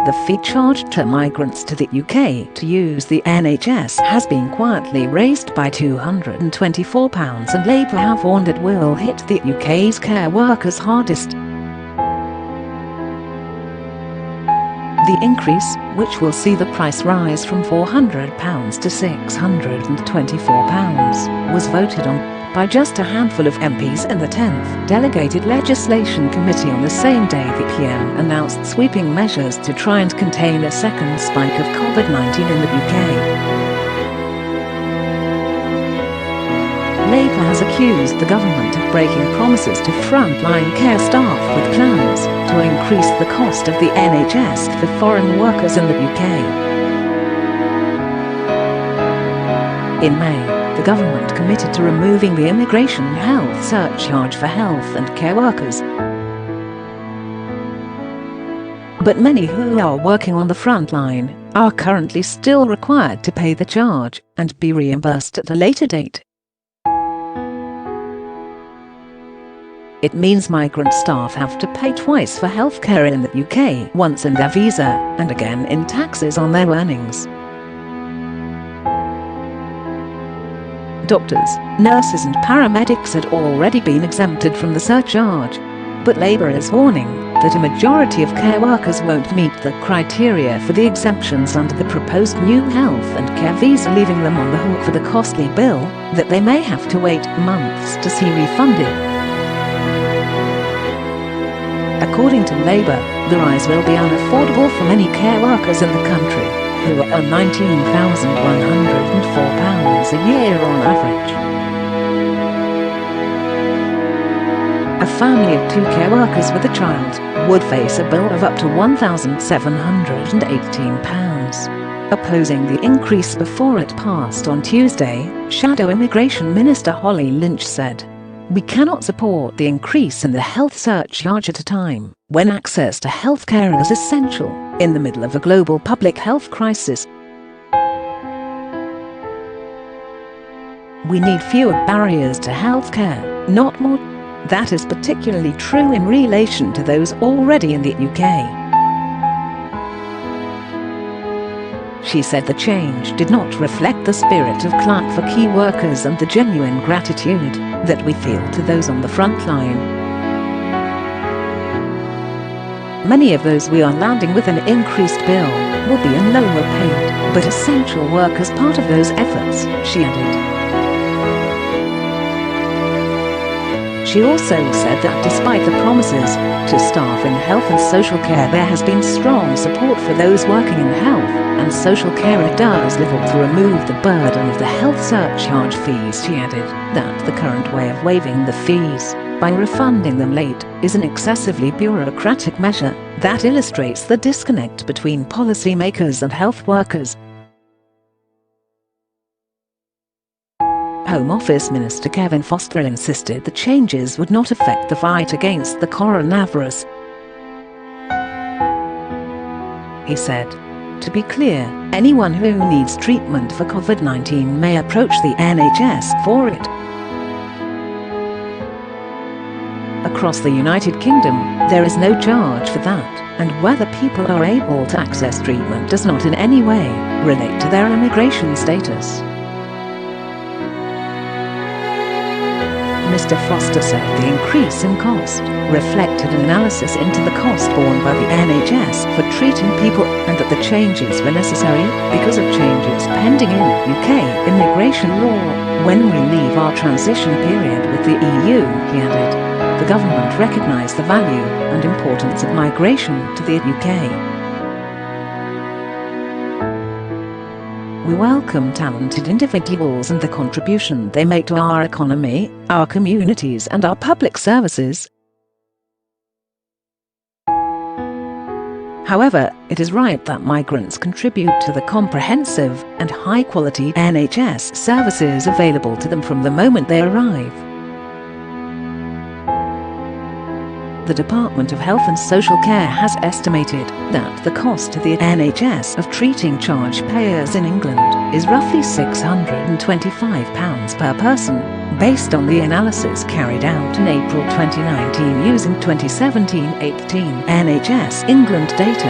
the fee charged to migrants to the UK to use the NHS has been quietly raised by £224, and Labour have warned it will hit the UK's care workers hardest. The increase, which will see the price rise from £400 to £624, was voted on by just a handful of MPs in the 10th Delegated Legislation Committee on the same day the PM announced sweeping measures to try and contain a second spike of COVID-19 in the UK. Labour has accused the government of breaking promises to frontline care staff with plans to increase the cost of the NHS for foreign workers in the UK. In May, the government committed to removing the Immigration Health Surcharge for health and care workers. But many who are working on the front line are currently still required to pay the charge and be reimbursed at a later date. It means migrant staff have to pay twice for healthcare in the UK, once in their visa and again in taxes on their earnings. Doctors, nurses and paramedics had already been exempted from the surcharge, but Labour is warning that a majority of care workers won't meet the criteria for the exemptions under the proposed new health and care visa, leaving them on the hook for the costly bill that they may have to wait months to see refunded. According to Labour, the rise will be unaffordable for many care workers in the country, who earn £19,104 a year on average. A family of 2 care workers with a child would face a bill of up to £1,718. Opposing the increase before it passed on Tuesday, Shadow Immigration Minister Holly Lynch said, "We cannot support the increase in the health surcharge at a time when access to healthcare is essential in the middle of a global public health crisis. We need fewer barriers to healthcare, not more. That is particularly true in relation to those already in the UK." She said the change did not reflect the spirit of CLAP for key workers and the genuine gratitude that we feel to those on the front line. "Many of those we are landing with an increased bill will be in lower paid, but essential work as part of those efforts," she added. She also said that despite the promises to staff in health and social care, there has been strong support for those working in health and social care. It does little to remove the burden of the health surcharge fees. She added that the current way of waiving the fees by refunding them late is an excessively bureaucratic measure that illustrates the disconnect between policymakers and health workers. Home Office Minister Kevin Foster insisted the changes would not affect the fight against the coronavirus. He said, "To be clear, anyone who needs treatment for COVID-19 may approach the NHS for it." Across the United Kingdom, there is no charge for that, and whether people are able to access treatment does not in any way relate to their immigration status. Mr. Foster said the increase in cost reflected an analysis into the cost borne by the NHS for treating people, and that the changes were necessary because of changes pending in UK immigration law when we leave our transition period with the EU, he added. The government recognised the value and importance of migration to the UK. "We welcome talented individuals and the contribution they make to our economy, our communities and our public services. However, it is right that migrants contribute to the comprehensive and high-quality NHS services available to them from the moment they arrive." The Department of Health and Social Care has estimated that the cost to the NHS of treating charge payers in England is roughly £625 per person, based on the analysis carried out in April 2019 using 2017-18 NHS England data.